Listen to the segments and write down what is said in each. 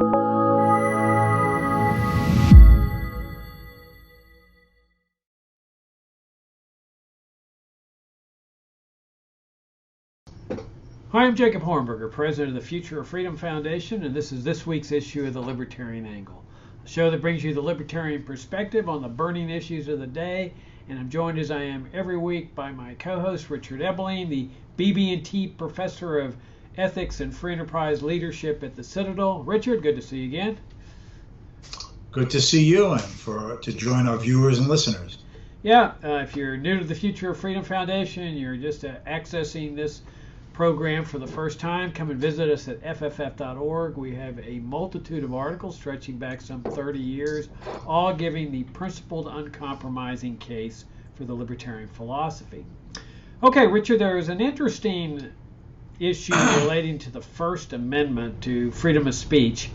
Hi, I'm Jacob Hornberger, president of the Future of Freedom Foundation, and this is this week's issue of The Libertarian Angle, a show that brings you the libertarian perspective on the burning issues of the day. And I'm joined as I am every week by my co-host, Richard Ebeling, the BB&T Professor of Ethics and Free Enterprise Leadership at the Citadel. Richard, good to see you again. Good to see you, and to join our viewers and listeners. Yeah, if you're new to the Future of Freedom Foundation, you're just accessing this program for the first time, come and visit us at fff.org. We have a multitude of articles stretching back some 30 years, all giving the principled, uncompromising case for the libertarian philosophy. Okay, Richard, there is an interesting issue relating to the First Amendment to freedom of speech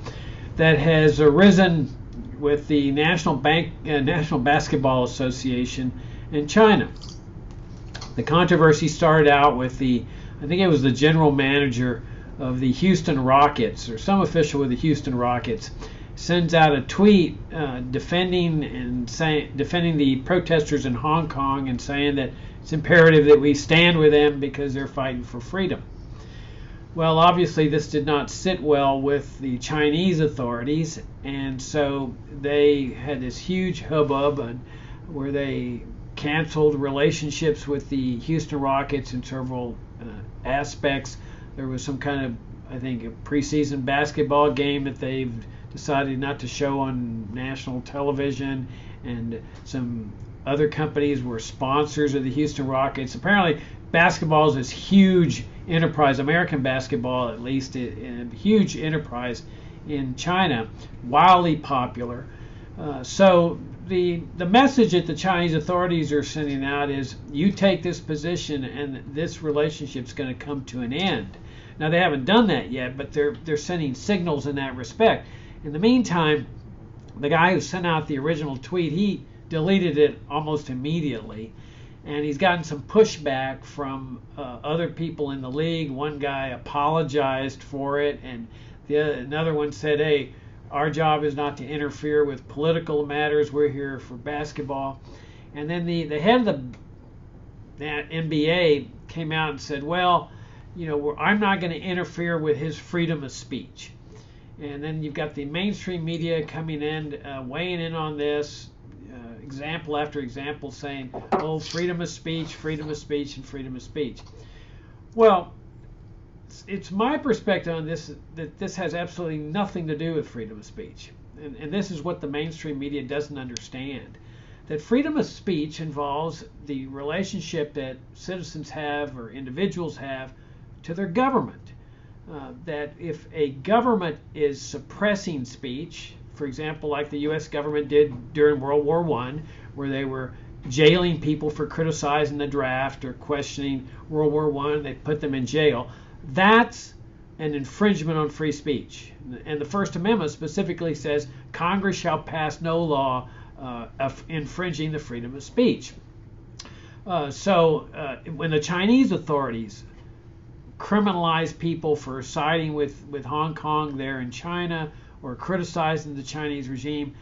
that has arisen with the National Basketball Association in China. The controversy started out with I think it was the general manager of the Houston Rockets, or some official with the Houston Rockets, sends out a tweet defending the protesters in Hong Kong and saying that it's imperative that we stand with them because they're fighting for freedom. Well, obviously this did not sit well with the Chinese authorities, and so they had this huge hubbub where they canceled relationships with the Houston Rockets in several aspects. There was some kind of, I think, a preseason basketball game that they've decided not to show on national television, and some other companies were sponsors of the Houston Rockets. Apparently, basketball is this huge enterprise, American basketball at least, a huge enterprise in China, wildly popular. So the message that the Chinese authorities are sending out is, you take this position and this relationship's going to come to an end. Now, they haven't done that yet, but they're sending signals in that respect. In the meantime, the guy who sent out the original tweet, he deleted it almost immediately, and he's gotten some pushback from other people in the league. One guy apologized for it, and another one said, hey, our job is not to interfere with political matters. We're here for basketball. And then the head of the NBA came out and said, well, I'm not going to interfere with his freedom of speech. And then you've got the mainstream media coming in, weighing in on this, example after example, saying, oh, freedom of speech, and freedom of speech. Well, it's my perspective on this that this has absolutely nothing to do with freedom of speech. And this is what the mainstream media doesn't understand. That freedom of speech involves the relationship that citizens have or individuals have to their government. That if a government is suppressing speech, for example, like the U.S. government did during World War I, where they were jailing people for criticizing the draft or questioning World War I, they put them in jail. That's an infringement on free speech. And the First Amendment specifically says Congress shall pass no law infringing the freedom of speech. So when the Chinese authorities criminalize people for siding with Hong Kong there in China, or criticizing the Chinese regime,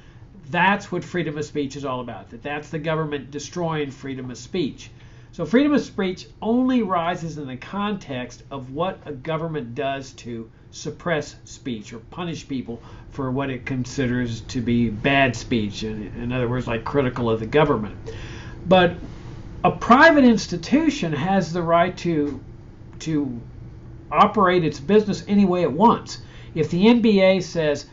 that's what freedom of speech is all about. That's the government destroying freedom of speech. So freedom of speech only rises in the context of what a government does to suppress speech or punish people for what it considers to be bad speech. In other words, like critical of the government. But a private institution has the right to operate its business any way it wants. If the NBA says,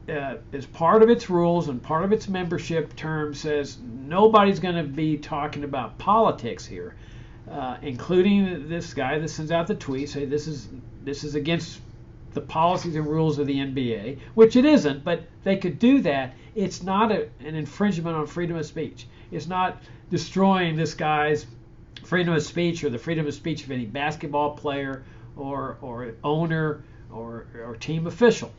as part of its rules and part of its membership terms, says nobody's going to be talking about politics here, including this guy that sends out the tweet, say this is against the policies and rules of the NBA, which it isn't, but they could do that. It's not an infringement on freedom of speech. It's not destroying this guy's freedom of speech or the freedom of speech of any basketball player or owner or team official,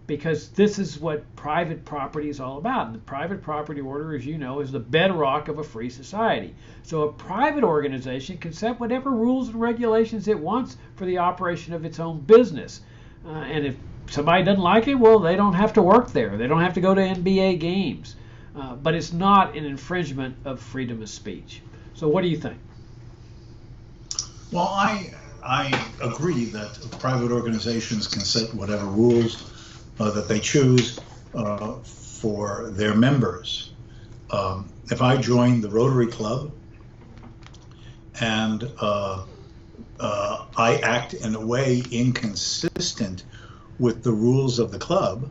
because this is what private property is all about. And the private property order, as you know, is the bedrock of a free society. So a private organization can set whatever rules and regulations it wants for the operation of its own business. And if somebody doesn't like it, well, they don't have to work there. They don't have to go to NBA games. But it's not an infringement of freedom of speech. So what do you think? Well, I agree that private organizations can set whatever rules that they choose for their members. If I joined the Rotary Club and I act in a way inconsistent with the rules of the club,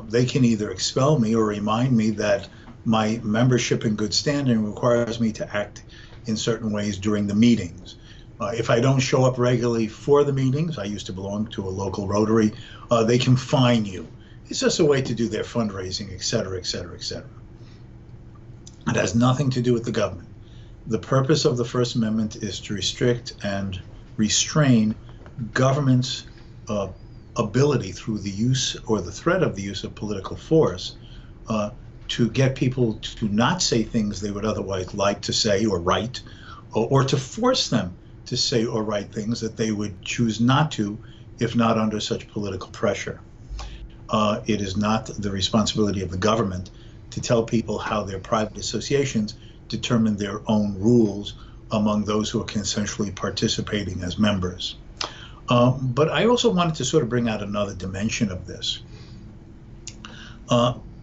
they can either expel me or remind me that my membership in good standing requires me to act in certain ways during the meetings. If I don't show up regularly for the meetings, I used to belong to a local Rotary, they can fine you. It's just a way to do their fundraising, et cetera, et cetera, et cetera. It has nothing to do with the government. The purpose of the First Amendment is to restrict and restrain government's ability through the use or the threat of the use of political force to get people to not say things they would otherwise like to say or write, or to force them to say or write things that they would choose not to if not under such political pressure. It is not the responsibility of the government to tell people how their private associations determine their own rules among those who are consensually participating as members. But I also wanted to sort of bring out another dimension of this.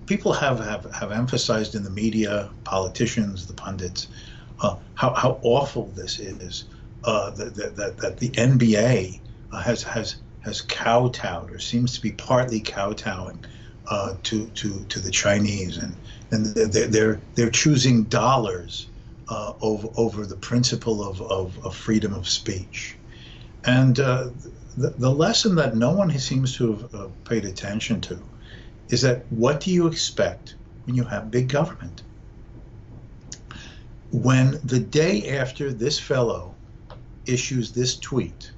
People have emphasized in the media, politicians, the pundits, how awful this is, that the NBA has kowtowed or seems to be partly kowtowing to the Chinese, and they're choosing dollars over the principle of freedom of speech. And the lesson that no one seems to have paid attention to is that what do you expect when you have big government? When the day after this fellow issues this tweet,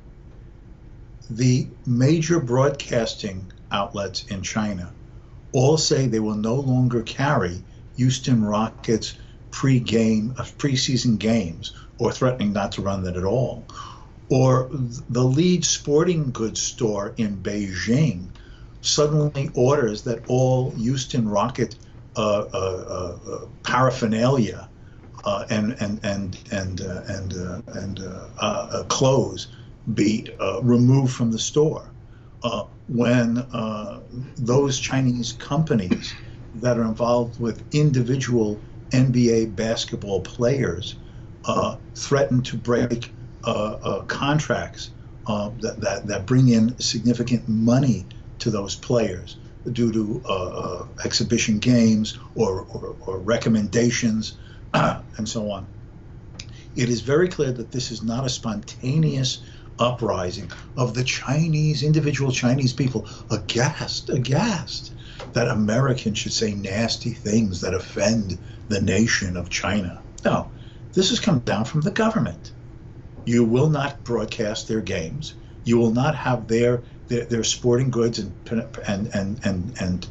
the major broadcasting outlets in China all say they will no longer carry Houston Rockets preseason games, or threatening not to run that at all. Or the lead sporting goods store in Beijing suddenly orders that all Houston Rocket paraphernalia and clothes be removed from the store. When those Chinese companies that are involved with individual NBA basketball players threaten to break contracts that bring in significant money to those players due to exhibition games or recommendations and so on. It is very clear that this is not a spontaneous uprising of the Chinese, individual Chinese people, aghast that Americans should say nasty things that offend the nation of China. No, this has come down from the government. You will not broadcast their games. You will not have their sporting goods and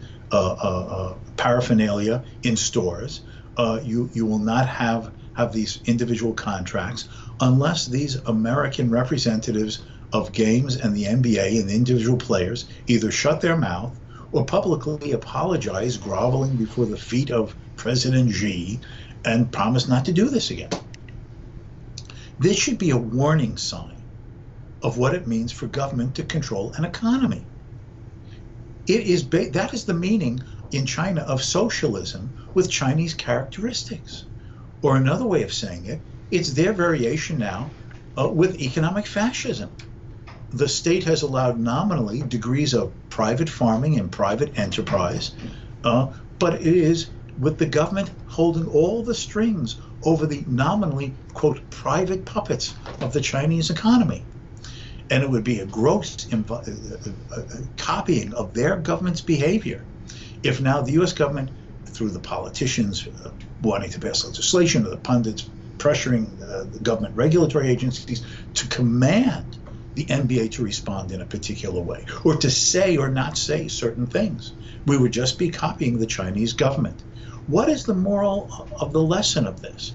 paraphernalia in stores. You will not have these individual contracts unless these American representatives of games and the NBA and the individual players either shut their mouth or publicly apologize, groveling before the feet of President Xi, and promise not to do this again. This should be a warning sign of what it means for government to control an economy. That is the meaning in China of socialism with Chinese characteristics. Or another way of saying it, it's their variation now with economic fascism. The state has allowed nominally degrees of private farming and private enterprise, but it is with the government holding all the strings over the nominally, quote, private puppets of the Chinese economy. And it would be a gross copying of their government's behavior if now the U.S. government, through the politicians wanting to pass legislation or the pundits pressuring the government regulatory agencies to command the NBA to respond in a particular way or to say or not say certain things. We would just be copying the Chinese government. What is the moral of the lesson of this?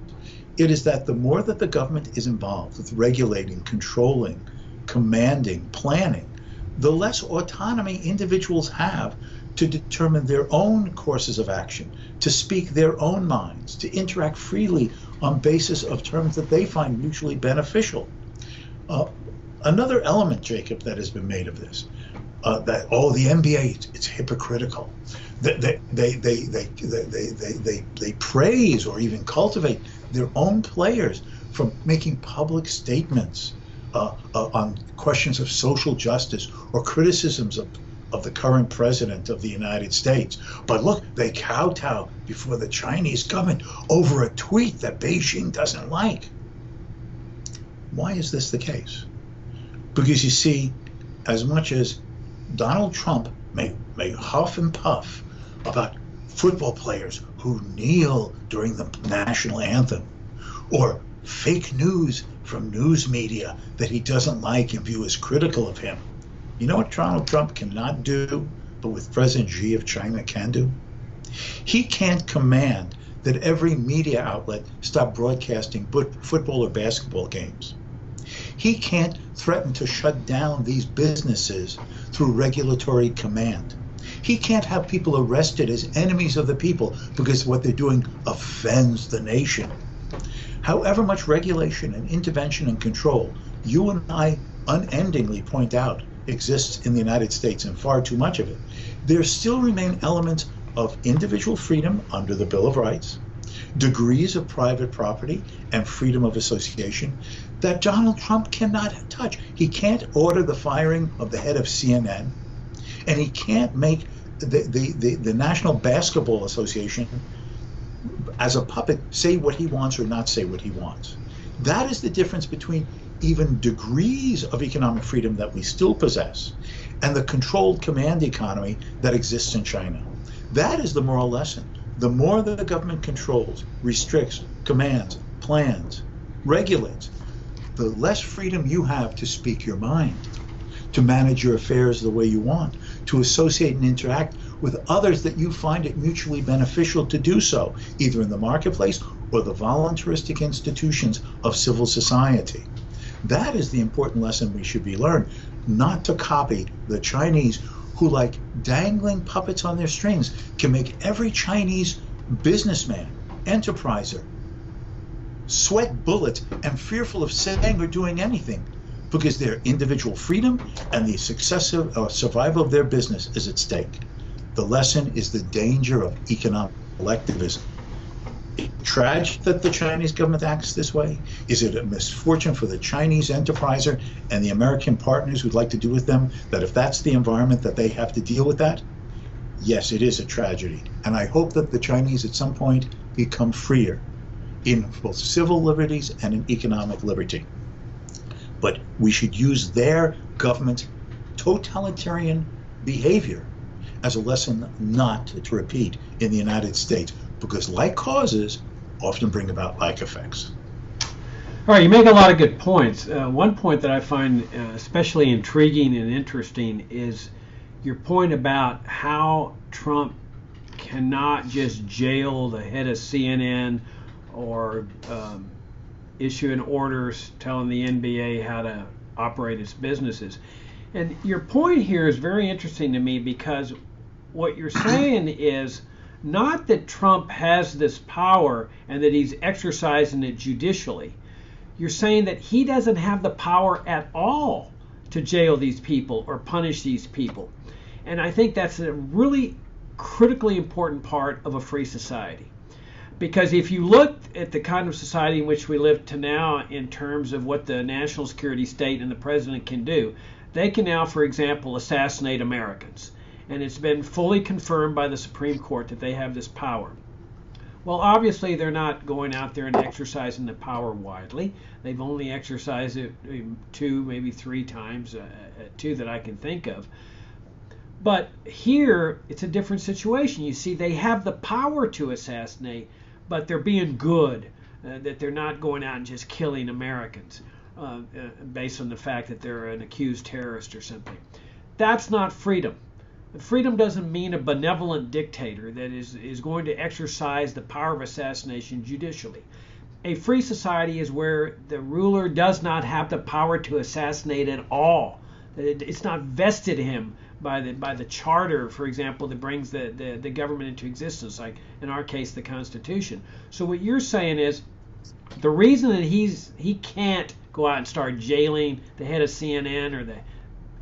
It is that the more that the government is involved with regulating, controlling, commanding, planning, the less autonomy individuals have to determine their own courses of action, to speak their own minds, to interact freely on basis of terms that they find mutually beneficial. Another element, Jacob, that has been made of this, that the NBA, it's hypocritical. They praise or even cultivate their own players from making public statements on questions of social justice or criticisms of the current president of the United States. But look, they kowtow before the Chinese government over a tweet that Beijing doesn't like. Why is this the case? Because you see, as much as Donald Trump may huff and puff about football players who kneel during the national anthem, or fake news from news media that he doesn't like and view as critical of him, you know what Donald Trump cannot do, but with President Xi of China can do? He can't command that every media outlet stop broadcasting football or basketball games. He can't threaten to shut down these businesses through regulatory command. He can't have people arrested as enemies of the people because what they're doing offends the nation. However much regulation and intervention and control you and I unendingly point out exists in the United States, and far too much of it, there still remain elements of individual freedom under the Bill of Rights, degrees of private property and freedom of association that Donald Trump cannot touch. He can't order the firing of the head of CNN, and he can't make the National Basketball Association as a puppet say what he wants or not say what he wants. That is the difference between even degrees of economic freedom that we still possess and the controlled command economy that exists in China. That is the moral lesson. The more that the government controls, restricts, commands, plans, regulates, the less freedom you have to speak your mind, to manage your affairs the way you want, to associate and interact with others that you find it mutually beneficial to do so, either in the marketplace or the voluntaristic institutions of civil society. That is the important lesson we should be learned, not to copy the Chinese who, like dangling puppets on their strings, can make every Chinese businessman, enterpriser, sweat bullets and fearful of saying or doing anything because their individual freedom and the successive survival of their business is at stake. The lesson is the danger of economic collectivism. Is it tragic that the Chinese government acts this way? Is it a misfortune for the Chinese enterpriser and the American partners who'd like to do with them, that if that's the environment that they have to deal with that? Yes, it is a tragedy. And I hope that the Chinese at some point become freer in both civil liberties and in economic liberty. But we should use their government's totalitarian behavior as a lesson not to repeat in the United States, because like causes often bring about like effects. All right, you make a lot of good points. One point that I find especially intriguing and interesting is your point about how Trump cannot just jail the head of CNN or issuing orders telling the NBA how to operate its businesses. And your point here is very interesting to me, because what you're saying is not that Trump has this power and that he's exercising it judicially. You're saying that he doesn't have the power at all to jail these people or punish these people. And I think that's a really critically important part of a free society. Because if you look at the kind of society in which we live to now in terms of what the national security state and the president can do, they can now, for example, assassinate Americans. And it's been fully confirmed by the Supreme Court that they have this power. Well, obviously, they're not going out there and exercising the power widely. They've only exercised it 2, maybe 3 times, 2 that I can think of. But here, it's a different situation. You see, they have the power to assassinate, but they're being good, that they're not going out and just killing Americans based on the fact that they're an accused terrorist or something. That's not freedom. Freedom doesn't mean a benevolent dictator that is going to exercise the power of assassination judicially. A free society is where the ruler does not have the power to assassinate at all. It's not vested in him by the charter, for example, that brings the government into existence, like in our case, the Constitution. So what you're saying is the reason that he can't go out and start jailing the head of CNN or the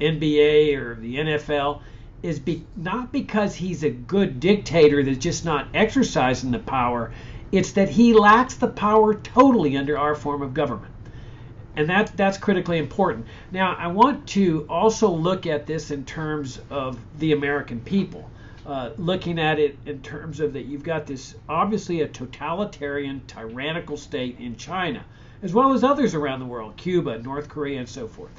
NBA or the NFL is not because he's a good dictator that's just not exercising the power. It's that he lacks the power totally under our form of government. And that's critically important. Now, I want to also look at this in terms of the American people, looking at it in terms of that you've got this obviously a totalitarian, tyrannical state in China, as well as others around the world, Cuba, North Korea, and so forth.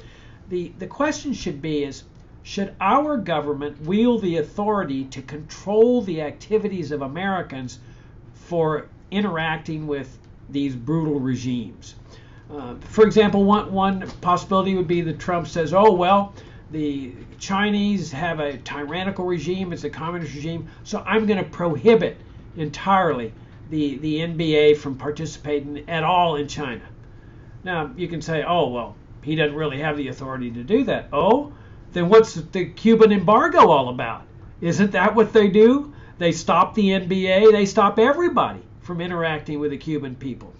The question should be is, should our government wield the authority to control the activities of Americans for interacting with these brutal regimes? For example, one possibility would be that Trump says, oh, well, the Chinese have a tyrannical regime, it's a communist regime, so I'm going to prohibit entirely the NBA from participating at all in China. Now, you can say, oh, well, he doesn't really have the authority to do that. Oh, then what's the Cuban embargo all about? Isn't that what they do? They stop the NBA, they stop everybody from interacting with the Cuban people.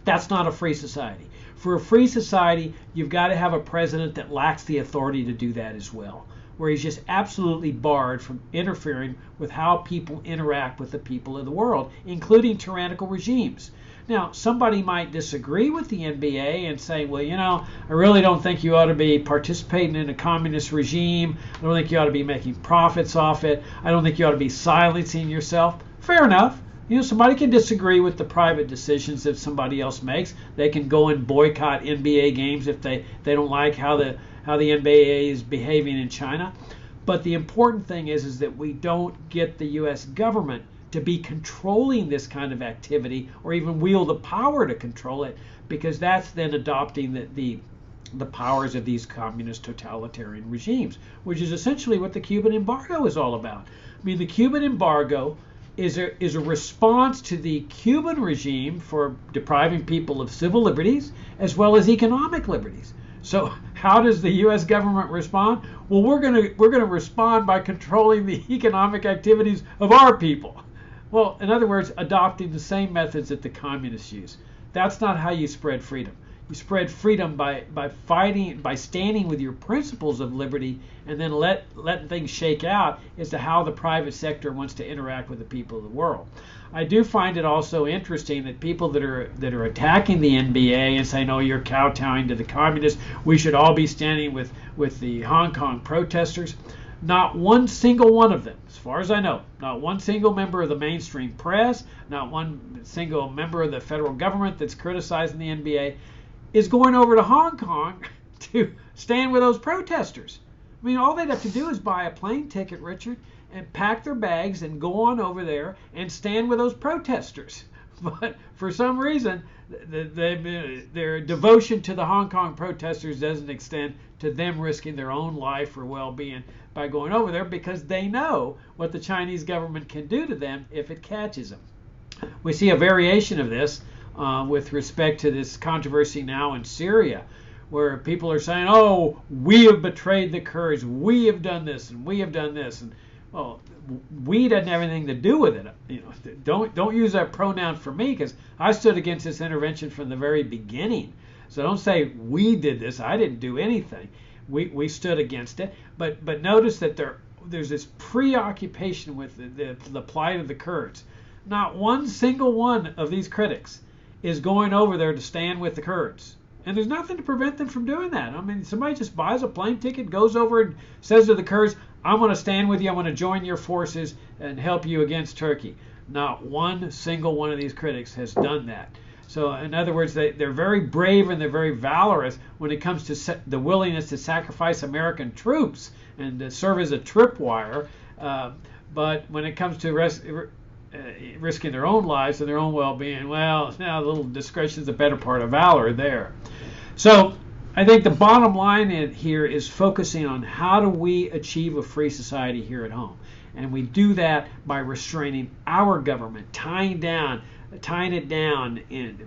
That's not a free society. For a free society, you've got to have a president that lacks the authority to do that as well, where he's just absolutely barred from interfering with how people interact with the people of the world, including tyrannical regimes. Now, somebody might disagree with the NBA and say, well, I really don't think you ought to be participating in a communist regime. I don't think you ought to be making profits off it. I don't think you ought to be silencing yourself. Fair enough. Somebody can disagree with the private decisions that somebody else makes. They can go and boycott NBA games if they don't like how the NBA is behaving in China. But the important thing is that we don't get the U.S. government to be controlling this kind of activity or even wield the power to control it, because that's then adopting the powers of these communist totalitarian regimes, which is essentially what the Cuban embargo is all about. I mean, the Cuban embargo is a response to the Cuban regime for depriving people of civil liberties as well as economic liberties. So how does the U.S. government respond? Well, we're gonna respond by controlling the economic activities of our people. Well, in other words, adopting the same methods that the communists use. That's not how you spread freedom. You spread freedom by fighting, by standing with your principles of liberty, and then letting things shake out as to how the private sector wants to interact with the people of the world. I do find it also interesting that people that are attacking the NBA and saying, "Oh, you're kowtowing to the communists. We should all be standing with the Hong Kong protesters." Not one single one of them, as far as I know, not one single member of the mainstream press, not one single member of the federal government that's criticizing the NBA is going over to Hong Kong to stand with those protesters. I mean, all they'd have to do is buy a plane ticket, Richard, and pack their bags and go on over there and stand with those protesters. But for some reason, their devotion to the Hong Kong protesters doesn't extend to them risking their own life or well-being by going over there, because they know what the Chinese government can do to them if it catches them. We see a variation of this with respect to this controversy now in Syria, where people are saying, "Oh, we have betrayed the Kurds. We have done this and we have done this." And well, we doesn't have anything to do with it. Don't use that pronoun for me, because I stood against this intervention from the very beginning. So don't say we did this. I didn't do anything. We stood against it. But notice that there's this preoccupation with the plight of the Kurds. Not one single one of these critics is going over there to stand with the Kurds. And there's nothing to prevent them from doing that. I mean, somebody just buys a plane ticket, goes over and says to the Kurds, "I'm going to stand with you. I'm going to join your forces and help you against Turkey." Not one single one of these critics has done that. So in other words, they're very brave and they're very valorous when it comes to the willingness to sacrifice American troops and to serve as a tripwire. But when it comes to risking their own lives and their own well-being, well, now a little discretion is the better part of valor there. So I think the bottom line here is focusing on how do we achieve a free society here at home. And we do that by restraining our government, tying it down and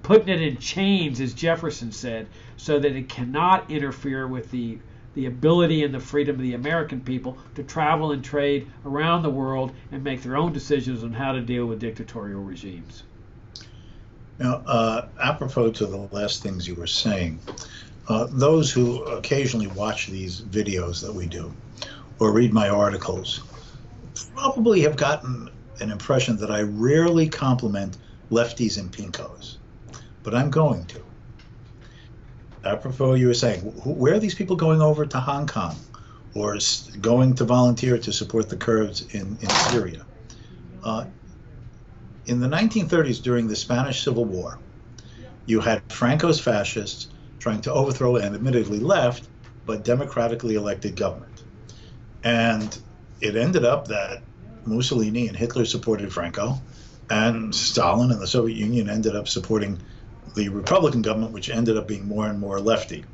putting it in chains, as Jefferson said, so that it cannot interfere with the the ability and the freedom of the American people to travel and trade around the world and make their own decisions on how to deal with dictatorial regimes. Now, apropos to the last things you were saying, those who occasionally watch these videos that we do or read my articles probably have gotten an impression that I rarely compliment lefties and pinkos, but I'm going to. Apropos, you were saying, where are these people going over to Hong Kong or going to volunteer to support the Kurds in Syria? In the 1930s, during the Spanish Civil War, you had Franco's fascists trying to overthrow an admittedly left but democratically elected government. And it ended up that Mussolini and Hitler supported Franco, and Stalin and the Soviet Union ended up supporting the Republican government, which ended up being more and more lefty.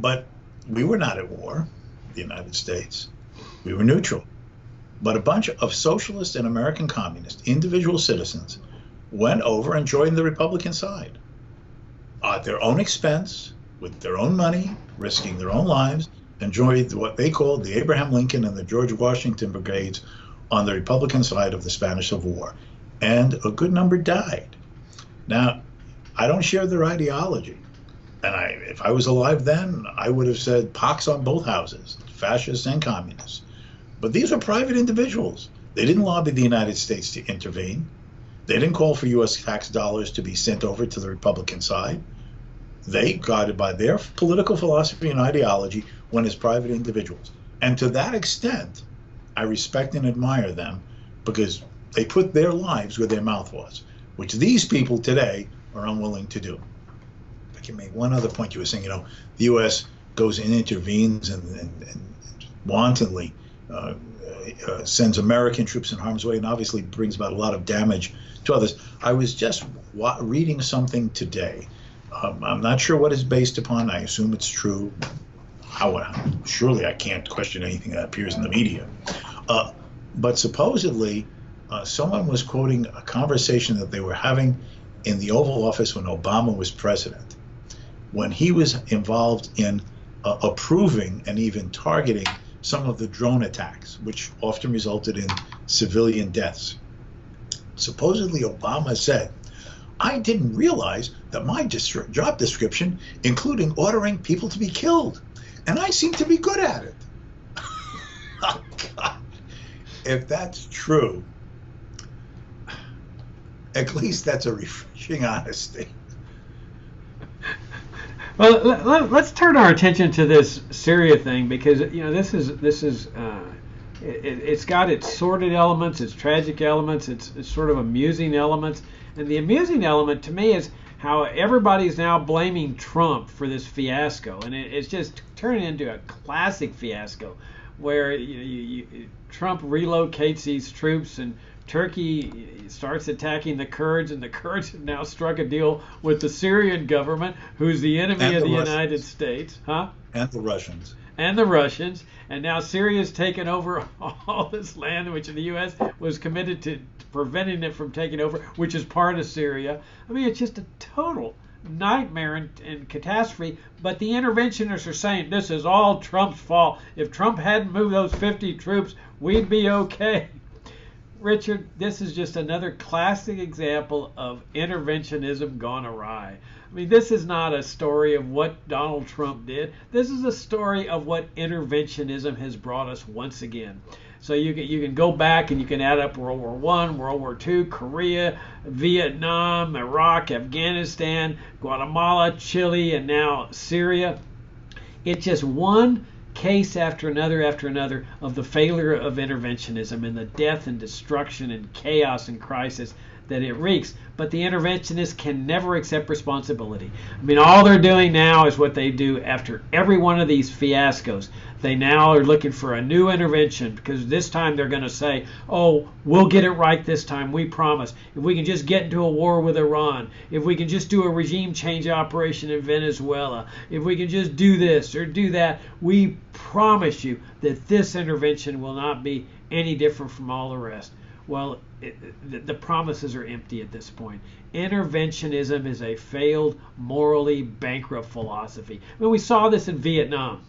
But we were not at war, the United States. We were neutral. But a bunch of socialist and American communist individual citizens went over and joined the Republican side at their own expense, with their own money, risking their own lives, and joined what they called the Abraham Lincoln and the George Washington brigades on the Republican side of the Spanish Civil War. And a good number died. Now, I don't share their ideology. And if I was alive then, I would have said pox on both houses, fascists and communists. But these are private individuals. They didn't lobby the United States to intervene. They didn't call for U.S. tax dollars to be sent over to the Republican side. They, guided by their political philosophy and ideology, went as private individuals. And to that extent, I respect and admire them because they put their lives where their mouth was, which these people today are unwilling to do. I can make one other point. You were saying, the U.S. goes and intervenes and wantonly sends American troops in harm's way and obviously brings about a lot of damage to others. I was just reading something today. I'm not sure what it's based upon. I assume it's true. Surely I can't question anything that appears in the media. But supposedly, someone was quoting a conversation that they were having in the Oval Office when Obama was president, when he was involved in approving and even targeting some of the drone attacks, which often resulted in civilian deaths. Supposedly, Obama said, "I didn't realize that my job description including ordering people to be killed, and I seem to be good at it." Oh, God. If that's true, at least that's a refreshing honesty. Well, let's turn our attention to this Syria thing because it's got its sordid elements, its tragic elements, its sort of amusing elements, and the amusing element to me is how everybody's now blaming Trump for this fiasco, and it's just turning into a classic fiasco where Trump relocates these troops and Turkey starts attacking the Kurds, and the Kurds have now struck a deal with the Syrian government, who's the enemy of the United States. And the Russians. And the Russians. And now Syria's taken over all this land, which the U.S. was committed to preventing it from taking over, which is part of Syria. I mean, it's just a total nightmare and catastrophe. But the interventionists are saying this is all Trump's fault. If Trump hadn't moved those 50 troops, we'd be okay. Richard, this is just another classic example of interventionism gone awry. I mean, this is not a story of what Donald Trump did. This is a story of what interventionism has brought us once again. So you can go back and you can add up World War I, World War II, Korea, Vietnam, Iraq, Afghanistan, Guatemala, Chile, and now Syria. It's just one case after another of the failure of interventionism and the death and destruction and chaos and crisis that it wreaks. But the interventionists can never accept responsibility. I mean, all they're doing now is what they do after every one of these fiascos. They now are looking for a new intervention because this time they're going to say, oh, we'll get it right this time, we promise. If we can just get into a war with Iran, if we can just do a regime change operation in Venezuela, if we can just do this or do that, we promise you that this intervention will not be any different from all the rest. Well, the promises are empty at this point. Interventionism is a failed, morally bankrupt philosophy. I mean, we saw this in Vietnam.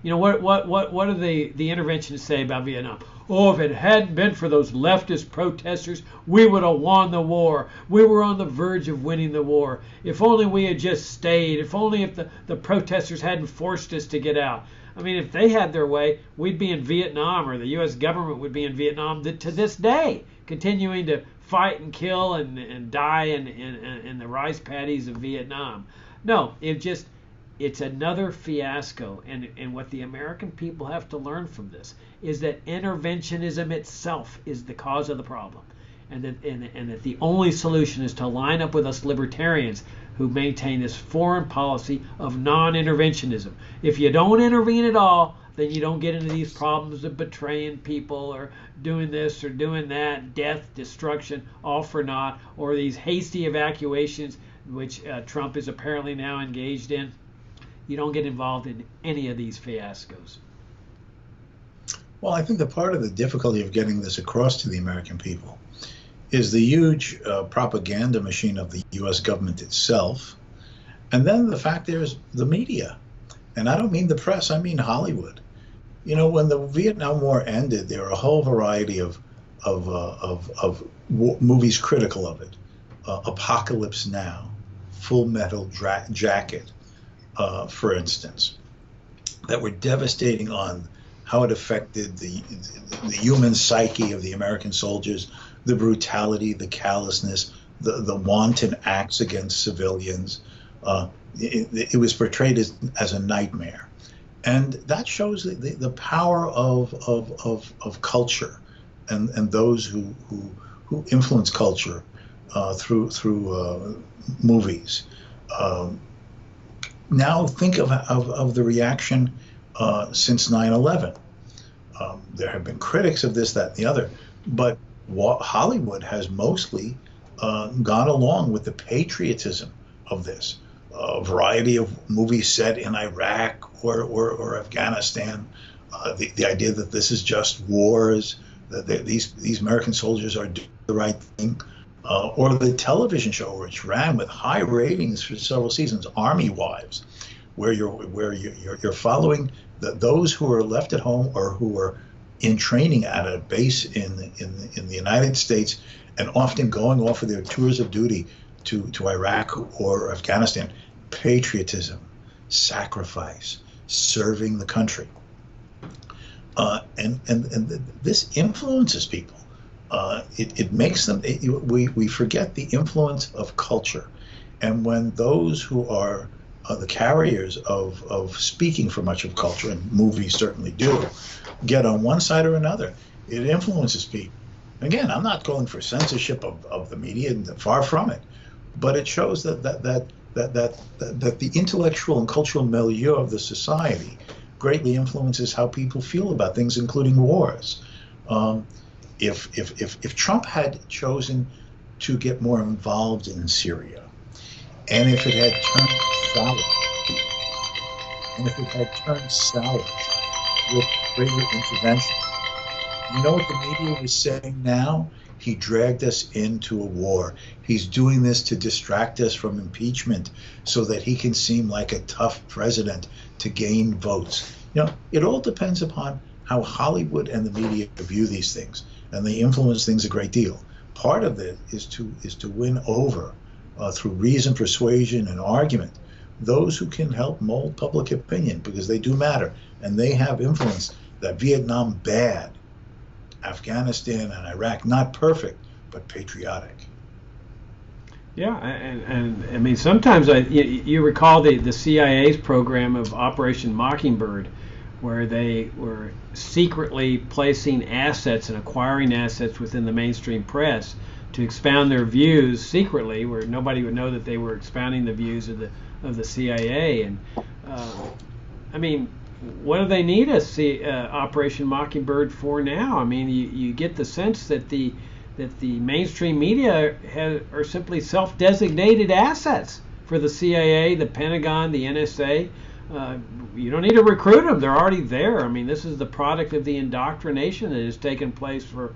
You know, what do the interventionists say about Vietnam? Oh, if it hadn't been for those leftist protesters, we would have won the war. We were on the verge of winning the war. If only we had just stayed. If only if the protesters hadn't forced us to get out. I mean, if they had their way, we'd be in Vietnam, or the U.S. government would be in Vietnam to this day, continuing to fight and kill and die in the rice paddies of Vietnam. No, it's another fiasco. And what the American people have to learn from this is that interventionism itself is the cause of the problem. And that the only solution is to line up with us libertarians who maintain this foreign policy of non-interventionism. If you don't intervene at all, then you don't get into these problems of betraying people or doing this or doing that, death, destruction, all for naught, or these hasty evacuations, which Trump is apparently now engaged in. You don't get involved in any of these fiascos. Well, I think that part of the difficulty of getting this across to the American people is the huge propaganda machine of the U.S. government itself. And then the fact is the media. And I don't mean the press, I mean Hollywood. You know, when the Vietnam War ended, there were a whole variety of movies critical of it. Apocalypse Now, Full Metal Jacket, for instance, that were devastating on how it affected the human psyche of the American soldiers, the brutality, the callousness, the wanton acts against civilians. It was portrayed as a nightmare. And that shows the power of culture and those who influence culture through movies. Now think of the reaction since 9/11. There have been critics of this, that, and the other, but Hollywood has mostly gone along with the patriotism of this. A variety of movies set in Iraq or Afghanistan. The idea that this is just wars, that these American soldiers are doing the right thing. Or the television show, which ran with high ratings for several seasons, Army Wives, where you're following those who are left at home or who are in training at a base in the United States, and often going off of their tours of duty to Iraq or Afghanistan. Patriotism, sacrifice, serving the country, and this influences people. It makes them. We forget the influence of culture, and when those who are the carriers of speaking for much of culture, and movies certainly do, get on one side or another, it influences people. Again, I'm not calling for censorship of the media, and far from it, but it shows that the intellectual and cultural milieu of the society greatly influences how people feel about things, including wars. If Trump had chosen to get more involved in Syria, and if it had turned sour, with greater intervention, you know what the media was saying now? He dragged us into a war. He's doing this to distract us from impeachment so that he can seem like a tough president to gain votes. You know, it all depends upon how Hollywood and the media view these things, and they influence things a great deal. Part of it is to win over through reason, persuasion, and argument those who can help mold public opinion, because they do matter and they have influence. That Vietnam bad, Afghanistan and Iraq not perfect, but patriotic. Yeah, and I mean, sometimes you recall the CIA's program of Operation Mockingbird, where they were secretly placing assets and acquiring assets within the mainstream press to expound their views secretly, where nobody would know that they were expounding the views of the CIA. And I mean, what do they need Operation Mockingbird for now? I mean, you get the sense that the mainstream media are simply self-designated assets for the CIA, the Pentagon, the NSA. You don't need to recruit them; they're already there. I mean, this is the product of the indoctrination that has taken place for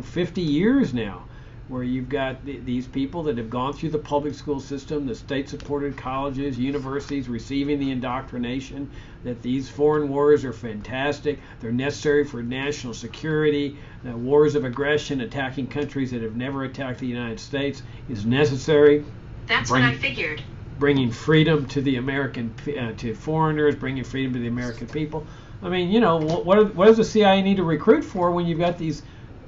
50 years now, where you've got these people that have gone through the public school system, the state-supported colleges, universities, receiving the indoctrination that these foreign wars are fantastic, they're necessary for national security, that wars of aggression attacking countries that have never attacked the United States is necessary. That's what I figured. Bringing freedom to the American, to foreigners, bringing freedom to the American people. I mean, what does the CIA need to recruit for when you've got these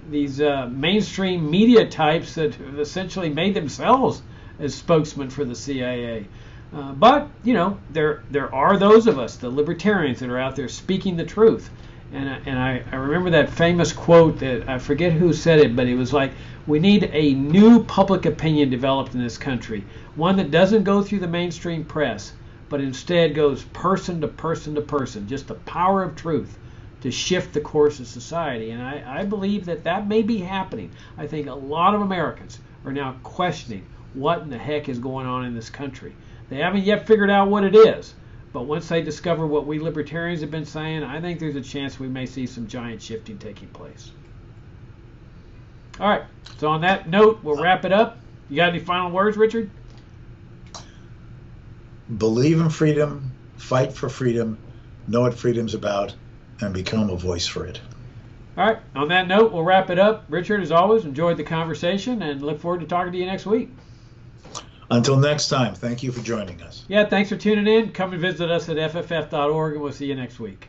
mainstream media types that have essentially made themselves as spokesmen for the CIA? But there are those of us, the libertarians, that are out there speaking the truth. And I remember that famous quote that I forget who said it, but it was like, we need a new public opinion developed in this country, one that doesn't go through the mainstream press, but instead goes person to person to person, just the power of truth to shift the course of society. And I believe that may be happening. I think a lot of Americans are now questioning what in the heck is going on in this country. They haven't yet figured out what it is, but once they discover what we libertarians have been saying, I think there's a chance we may see some giant shifting taking place. All right, so on that note, we'll wrap it up. You got any final words, Richard? Believe in freedom, fight for freedom, know what freedom's about, and become a voice for it. All right, on that note, we'll wrap it up. Richard, as always, enjoyed the conversation and look forward to talking to you next week. Until next time, thank you for joining us. Yeah, thanks for tuning in. Come and visit us at fff.org, and we'll see you next week.